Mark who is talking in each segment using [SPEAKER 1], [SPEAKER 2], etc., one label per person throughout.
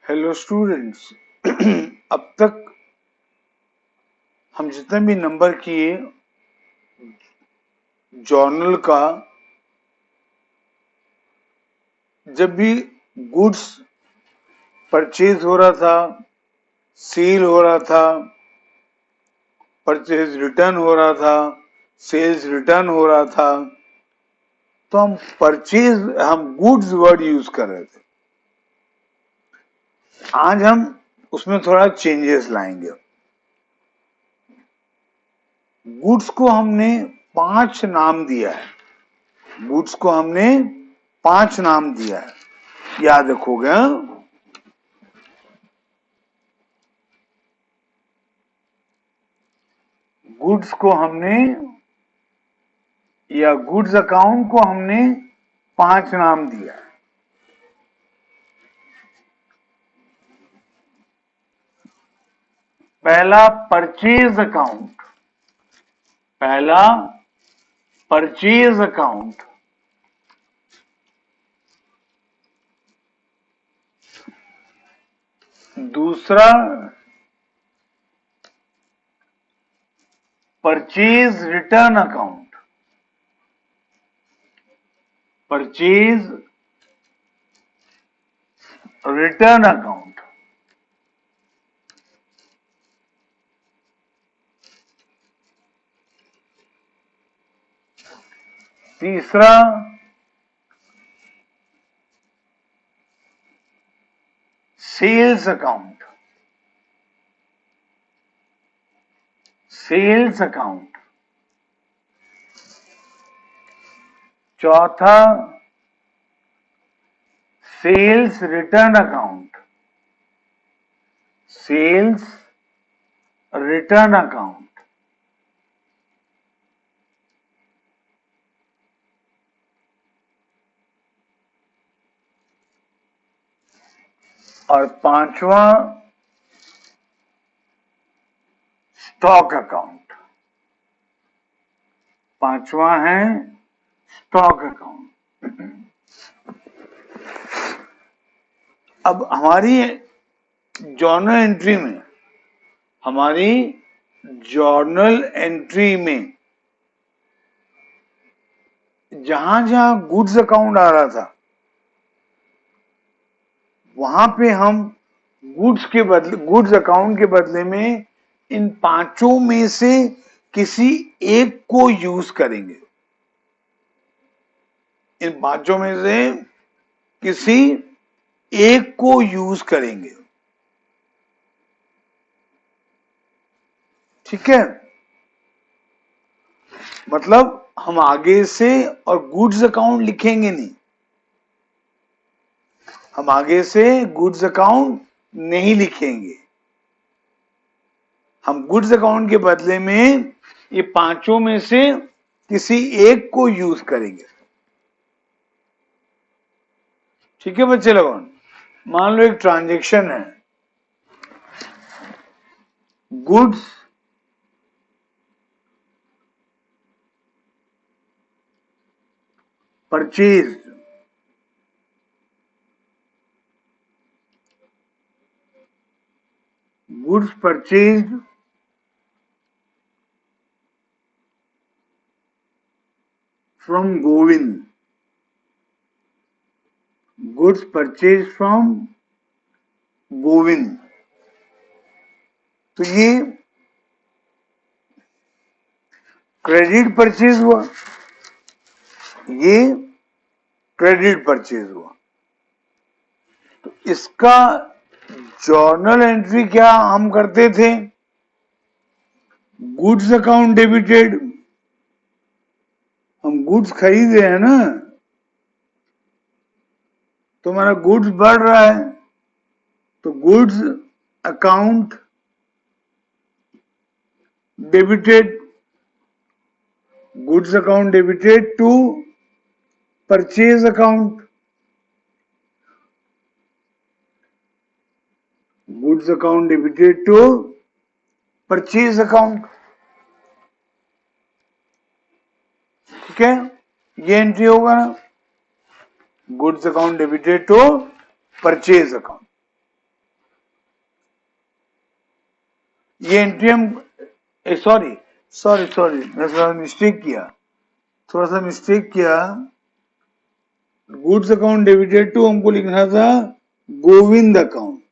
[SPEAKER 1] Hello students. अब तक हम जितने भी नंबर किए जर्नल का, जब भी गुड्स परचेज हो रहा था, सेल हो रहा था, परचेज रिटर्न हो रहा था, सेल्स रिटर्न हो रहा था, तो हम गुड्स वर्ड यूज कर रहे थे। आज हम उसमें थोड़ा चेंजेस लाएंगे। गुड्स को हमने 5 नाम दिया है। गुड्स को हमने 5 नाम दिया है, याद रखोगे। गुड्स को हमने या गुड्स अकाउंट को हमने 5 नाम दिया है। पहला परचेज अकाउंट, पहला परचेज अकाउंट, दूसरा purchase return account, purchase return account, तीसरा सेल्स अकाउंट, सेल्स अकाउंट, चौथा sales return account, sales return account, और पांचवा स्टॉक अकाउंट। पांचवा है स्टॉक अकाउंट। अब हमारी जर्नल एंट्री में, हमारी जर्नल एंट्री में जहां जहां गुड्स अकाउंट आ रहा था, वहां पे हम गुड्स अकाउंट के बदले में इन 5 में से किसी एक को यूज करेंगे। इन 5 में से किसी एक को यूज करेंगे। ठीक है, मतलब हम आगे से और गुड्स अकाउंट लिखेंगे नहीं। हम आगे से गुड्स अकाउंट नहीं लिखेंगे। हम गुड्स अकाउंट के बदले में ये 5 में से किसी एक को यूज करेंगे। ठीक है बच्चे लोगों, मान लो एक ट्रांजैक्शन है, goods purchase, goods purchase from Govind, goods purchase from Govind. तो ये क्रेडिट परचेज हुआ, ये क्रेडिट परचेज हुआ। तो इसका जर्नल एंट्री क्या हम करते थे? Goods account debited. हम गुड्स खरीदे हैं ना, तो हमारा गुड्स बढ़ रहा है, तो goods account debited, goods account debited to purchase account, goods account debited to purchase account. ठीक है, ये एंट्री होगा ना, goods account debited to purchase account. ये एंट्री हम सॉरी सॉरी सॉरी मैं थोड़ा मिस्टेक किया। गुड्स अकाउंट डेबिटेड टू हमको लिखना था गोविंद अकाउंट।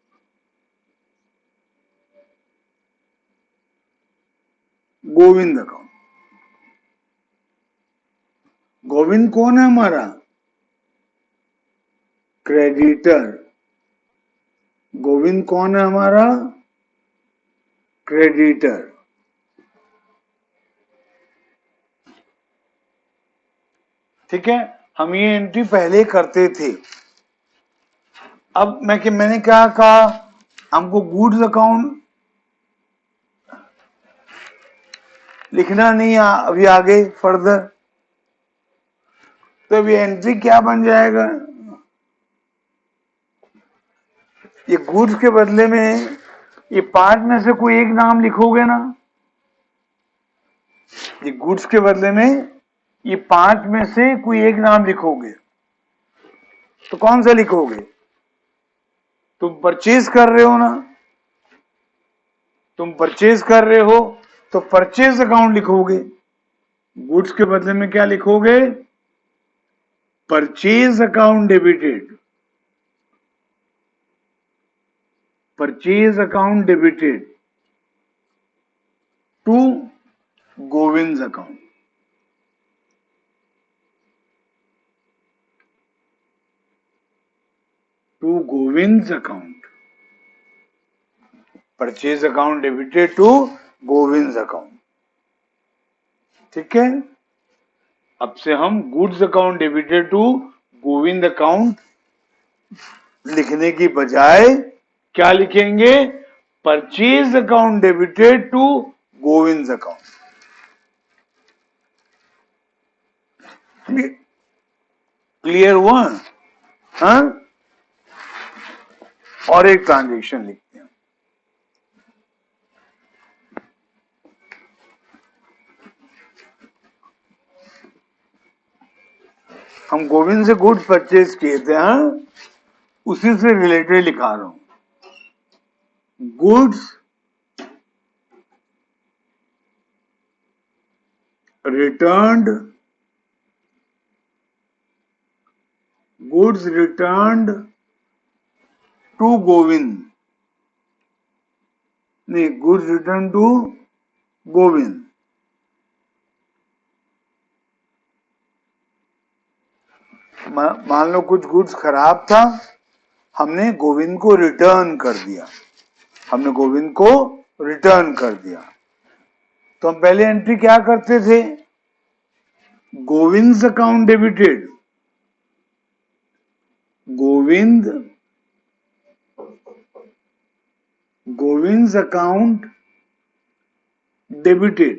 [SPEAKER 1] गोविंद अकाउंट, गोविंद कौन है हमारा? क्रेडिटर। गोविंद कौन है हमारा? क्रेडिटर। ठीक है, हम ये एंट्री पहले करते थे। अब मैंने क्या कहा, हमको गुड्स अकाउंट लिखना नहीं अभी आगे फर्दर, तो अभी एंट्री क्या बन जाएगा, ये गुड्स के बदले में ये पांच में से कोई एक नाम लिखोगे ना, ये गुड्स के बदले में ये पांच में से कोई एक नाम लिखोगे, तो कौन सा लिखोगे? तुम परचेज कर रहे हो ना, तुम परचेज कर रहे हो तो परचेज अकाउंट लिखोगे। गुड्स के बदले में क्या लिखोगे? Purchase account debited. Purchase account debited to Govind account. To Govind account. Purchase account debited to Govind account. ठीक है, अब से हम goods account debited to Govind account लिखने की बजाय क्या लिखेंगे? Purchase account debited to Govind account. Clear हुआ? हाँ, और एक ट्रांजेक्शन लिखते हैं। हम गोविंद से गुड्स परचेज किए थे, हाँ, उसी से रिलेटेड लिखा रहा हूं। Goods returned, goods returned to Govind, नहीं, गुड्स रिटर्न टू गोविंद। मान लो कुछ गुड्स खराब था, हमने गोविंद को रिटर्न कर दिया, हमने गोविंद को रिटर्न कर दिया, तो हम पहले एंट्री क्या करते थे? Govind account debited, Govind, Govind account debited,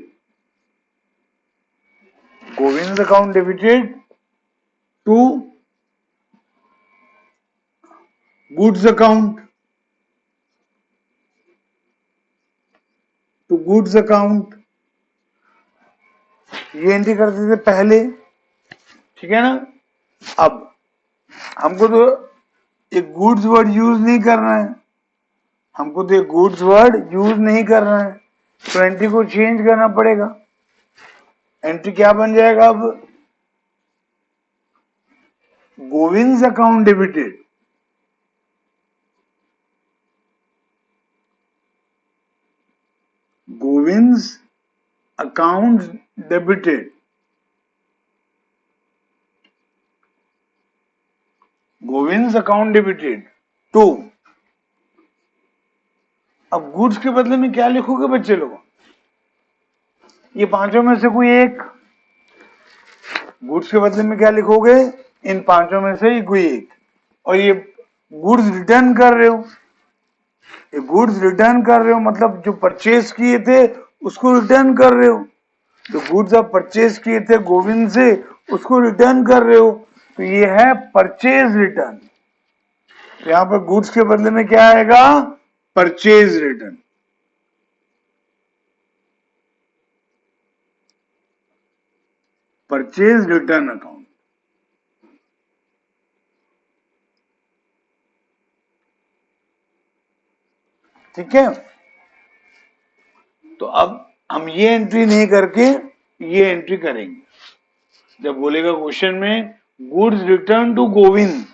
[SPEAKER 1] Govind account debited to goods account, to goods account, ये एंट्री करते थे पहले। ठीक है ना, अब हमको तो एक गुड्स वर्ड यूज नहीं करना है, हमको तो एक गुड्स वर्ड यूज नहीं करना है, तो एंट्री को चेंज करना पड़ेगा। एंट्री क्या बन जाएगा अब? Govind account debited, Govind account debited, Govind account debited to, अब गुड्स के बदले में क्या लिखोगे बच्चे लोग? ये पांचों में से कोई एक, गुड्स के बदले में क्या लिखोगे? इन पांचों में से कोई एक। और ये गुड्स रिटर्न कर रहे हो, ये गुड्स रिटर्न कर रहे हो मतलब जो परचेज किए थे उसको रिटर्न कर रहे हो, जो गुड्स आप परचेज किए थे गोविंद से उसको रिटर्न कर रहे हो, तो ये है परचेज रिटर्न। तो यहां पर गुड्स के बदले में क्या आएगा? Purchase return. Purchase return account. ठीक है, तो अब हम ये एंट्री नहीं करके ये एंट्री करेंगे। जब बोलेगा क्वेश्चन में गुड्स रिटर्न टू गोविंद,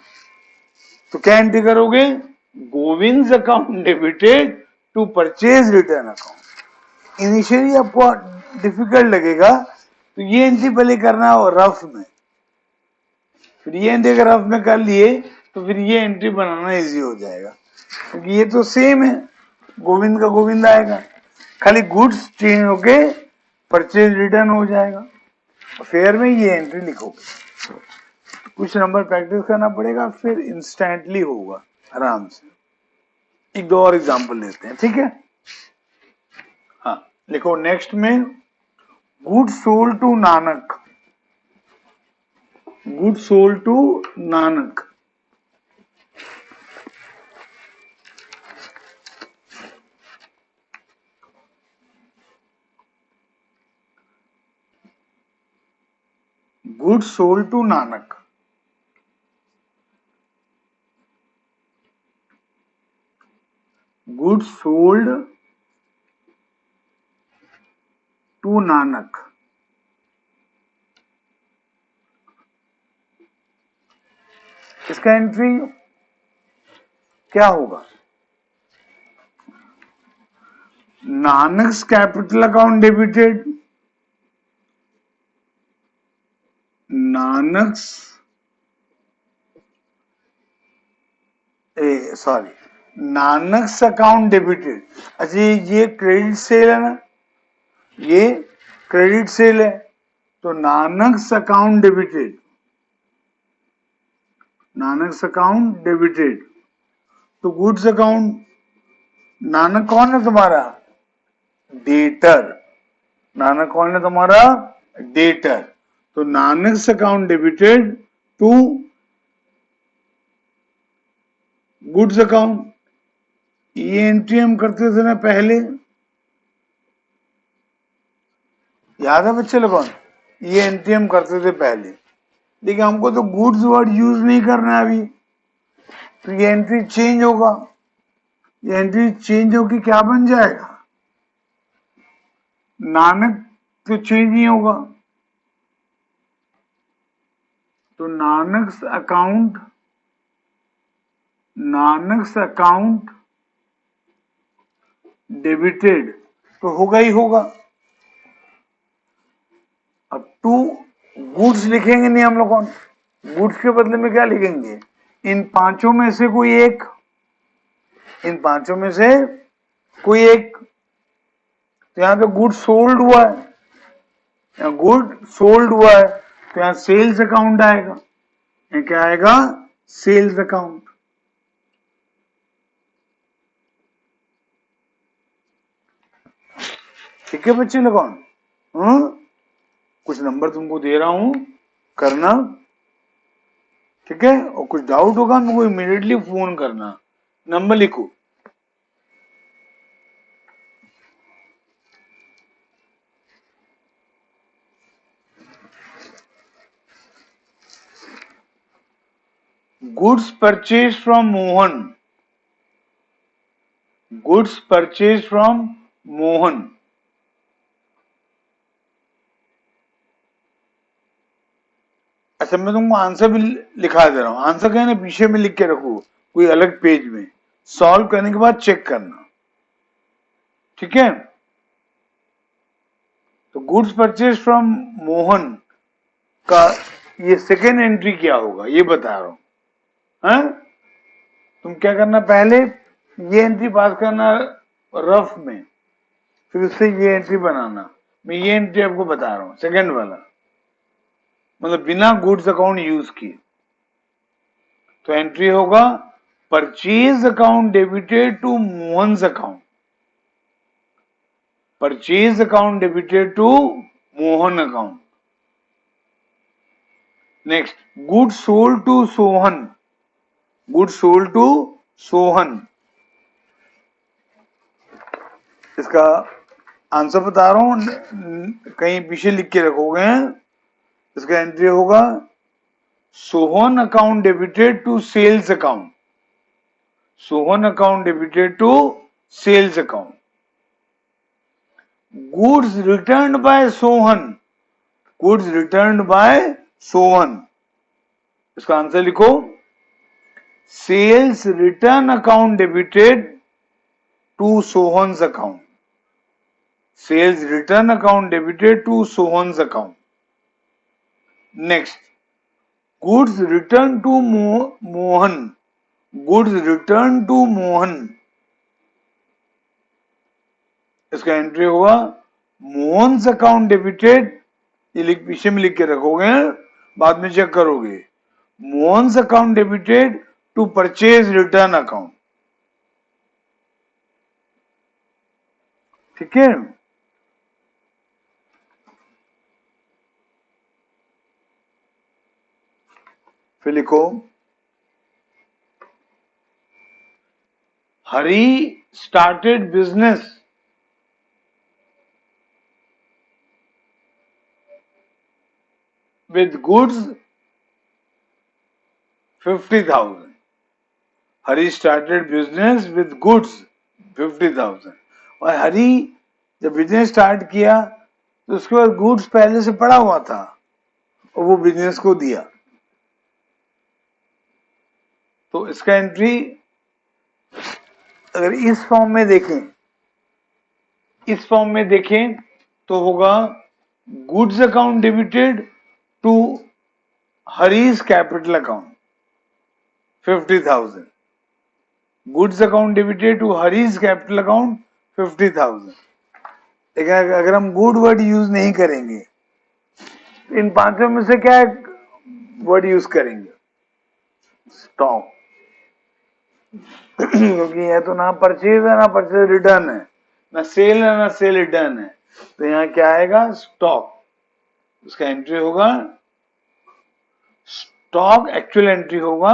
[SPEAKER 1] तो क्या एंट्री करोगे? Govind account debited to purchase return account. Initially आपको डिफिकल्ट लगेगा, तो ये एंट्री पहले करना हो रफ में, फिर ये एंट्री अगर रफ में कर लिए तो फिर ये एंट्री बनाना इजी हो जाएगा, क्योंकि ये तो सेम है, गोविंद का गोविंद आएगा, खाली गुड्स चेंज होके परचेज रिटर्न हो जाएगा। फेयर में ये एंट्री लिखोगे, कुछ नंबर प्रैक्टिस करना पड़ेगा, फिर इंस्टेंटली होगा आराम से। एक दो और एग्जांपल लेते हैं, ठीक है? हाँ लिखो नेक्स्ट में, goods sold to Nanak, goods sold to Nanak. Goods sold to Nanak, goods sold to Nanak. इसका एंट्री क्या होगा? Nanak's capital account debited, Nanak's Nanak's account debited. अच्छा ये क्रेडिट सेल है ना, ये क्रेडिट सेल है, तो Nanak's account debited, नानक्स account debited तो गुड्स अकाउंट। नानक कौन है तुम्हारा? डेटर। नानक कौन है तुम्हारा? डेटर। तो Nanak's account debited to goods account. ये एंट्री हम करते थे ना पहले, याद है बच्चे लोगों? ये एंट्री हम करते थे पहले, लेकिन हमको तो गुड्स वर्ड यूज नहीं करना है अभी, तो ये एंट्री चेंज होगा। ये एंट्री चेंज होगी, क्या बन जाएगा? नानक तो चेंज नहीं होगा, तो नानक्स अकाउंट, नानक्स अकाउंट डेबिटेड तो होगा ही होगा। अब टू गुड्स लिखेंगे नहीं हम लोगों, गुड्स के बदले में क्या लिखेंगे? इन पांचों में से कोई एक, इन पांचों में से कोई एक। तो यहां पे गुड सोल्ड हुआ है, यहां गुड सोल्ड हुआ है, तो यहां सेल्स अकाउंट आएगा। यहां क्या आएगा? Sales account. ठीक है बच्चे लोगों? कुछ नंबर तुमको दे रहा हूं, करना, ठीक है? और कुछ डाउट होगा मुझको इमीडिएटली फोन करना, नंबर लिखो। Goods purchase from Mohan, goods purchase from Mohan. अच्छा मैं तुमको आंसर भी लिखा दे रहा हूं, आंसर कहना पीछे में लिख के रखो कोई अलग पेज में, सॉल्व करने के बाद चेक करना, ठीक है? तो गुड्स परचेज फ्रॉम मोहन का ये सेकेंड एंट्री क्या होगा ये बता रहा हूं। हाँ? तुम क्या करना, पहले ये एंट्री पास करना रफ में, फिर उससे ये एंट्री बनाना। मैं ये एंट्री आपको बता रहा हूं, सेकेंड वाला, मतलब बिना गुड्स अकाउंट यूज किए। तो एंट्री होगा purchase account debited to Mohan's account, purchase account debited to Mohan account. Next, goods sold to Sohan, goods sold to Sohan. इसका आंसर बता रहा हूं, कहीं पीछे लिख के रखोगे। इसका एंट्री होगा Sohan account debited to sales account, Sohan account debited to sales account. Goods return by Sohan, goods return by Sohan, इसका आंसर लिखो, sales return account debited to Sohan's account, sales return account debited to Sohan's account. Next, goods return to Mohan, goods return to Mohan, इसका entry होगा Mohan's account debited, ये पीछे में लिख के रखोगे, बाद में चेक करोगे, Mohan's account debited to purchase return account. ठीक है, फिर लिखो, Hari started business with goods 50,000. Hari started business with goods 50,000. और हरी जब बिजनेस स्टार्ट किया तो उसके बाद गुड्स पहले से पड़ा हुआ था और वो बिजनेस को दिया. तो इसका एंट्री अगर इस फॉर्म में देखें, इस फॉर्म में देखें तो होगा goods account debited to Hari's capital account 50,000, goods account debited to Hari's capital account 50,000. लेकिन अगर हम गुड वर्ड यूज नहीं करेंगे, इन पांचों में से क्या वर्ड यूज करेंगे? स्टॉक. क्योंकि यह तो ना परचेज है ना परचेज रिटर्न है, ना सेल है ना सेल रिटर्न है, तो यहाँ क्या आएगा? स्टॉक. उसका एंट्री होगा स्टॉक, एक्चुअल एंट्री होगा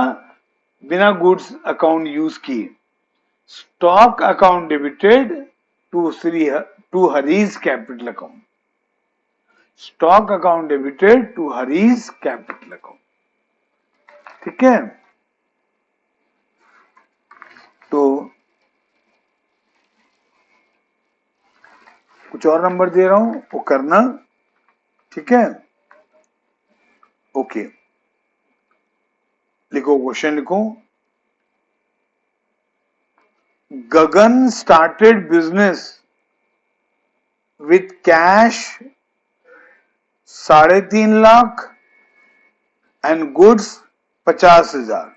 [SPEAKER 1] बिना गुड्स अकाउंट यूज किए, stock account debited to Hari's capital account, stock account debited to Hari's capital account. ठीक है, तो कुछ और नंबर दे रहा हूं वो करना. ठीक है, ओके. लिखो, क्वेश्चन लिखो, Gagan started business with cash 3.5 lakh and goods 50,000.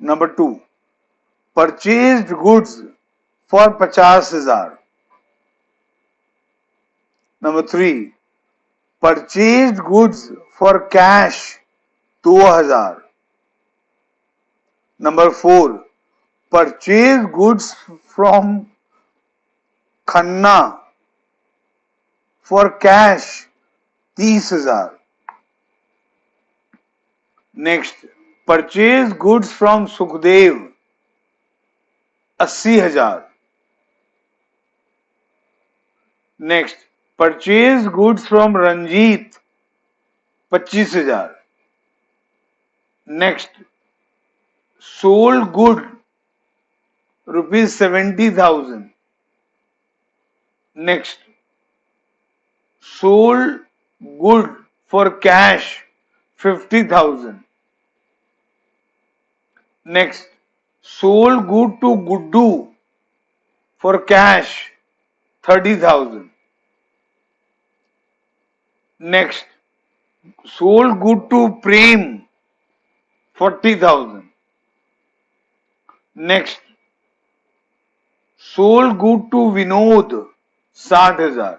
[SPEAKER 1] Number 2, purchased goods for 50,000. Number 3, purchased goods for cash 2,000. Number 4, purchase goods from Khanna for cash 30,000. Next, purchase goods from Sukhdev 80,000. Next, purchase goods from Ranjit 25,000. Next, sold good ₹70,000. Next, sold good for cash 50,000. Next, sold good to Guddu for cash 30,000. Next, sold good to Prem 40,000. Next, sold good to Vinod 60,000.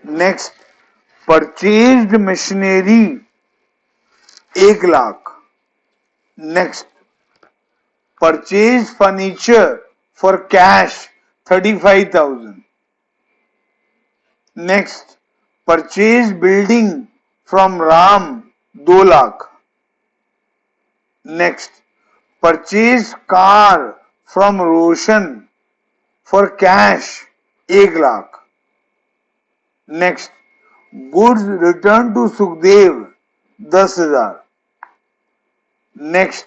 [SPEAKER 1] Next, purchased machinery 1 lakh. Next, purchase furniture for cash 35,000. Next, purchase building from Ram 2 lakh. Next, purchase car from Roshan for cash 1 lakh. Next, goods return to Sukhdev 10,000. Next,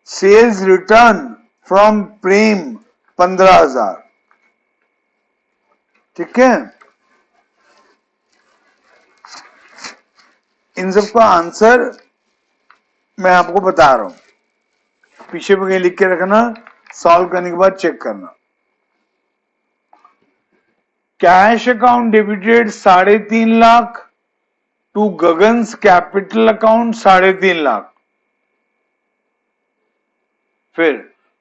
[SPEAKER 1] sales return from Prem 15,000। ठीक है, इन सब का answer मैं आपको बता रहा हूं, पीछे पे कहीं लिख के रखना, सॉल्व करने के बाद चेक करना। Cash account debited 3.5 lakh to Gagan's capital account 3.5 lakh. फिर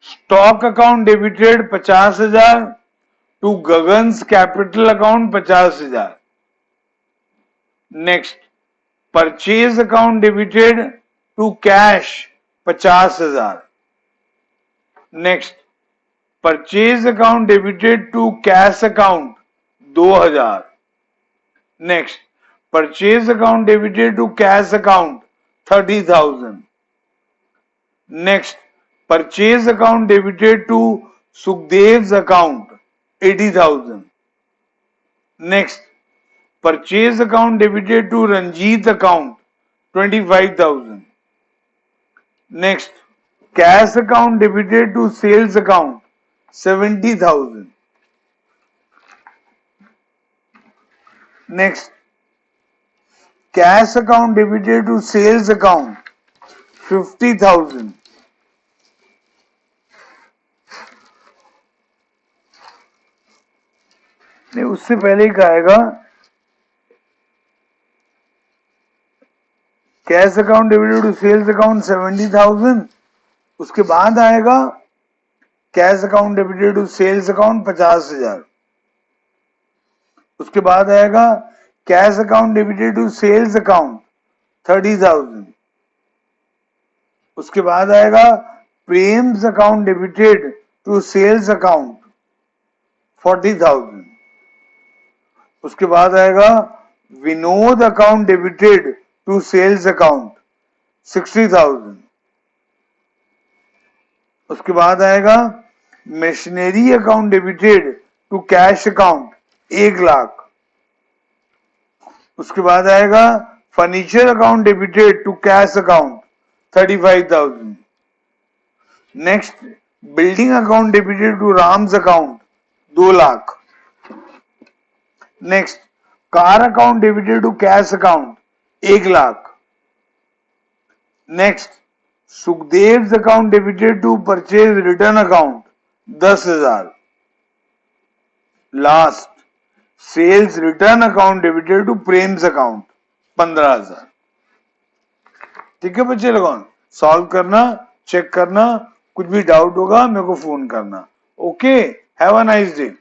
[SPEAKER 1] stock account debited 50,000 to Gagan's capital account 50,000। Next purchase account debited to cash 50,000। Next purchase account debited to cash account 2,000। Next purchase account debited to cash account 30,000। Next purchase account debited to Sukhdev's account 80,000। Next purchase account debited to Ranjit account 25,000। Next cash account debited to sales account 70,000। Next cash account debited to sales account 50,000। नहीं, उससे पहले ही आएगा cash account debited to sales account 70,000। उसके बाद आएगा cash account debited to sales account 50,000। उसके बाद आएगा cash account debited to sales account 30,000। उसके बाद आएगा Prem's account debited to sales account 40,000। उसके बाद आएगा Vinod account debited to sales account 60,000। उसके बाद आएगा machinery account debited to cash account 1 lakh. उसके बाद आएगा furniture account debited to cash account 35,000। Next building account debited to Ram's account 2 lakh. Next car account debited to cash account 1 lakh. Next Sukhdev's account debited to purchase return account 10,000। Last sales return account debited to Prem's account 15,000। ठीक है बच्चे लोगों, solve करना, check करना, कुछ भी doubt होगा मेरे को फोन करना। Okay, have a nice day.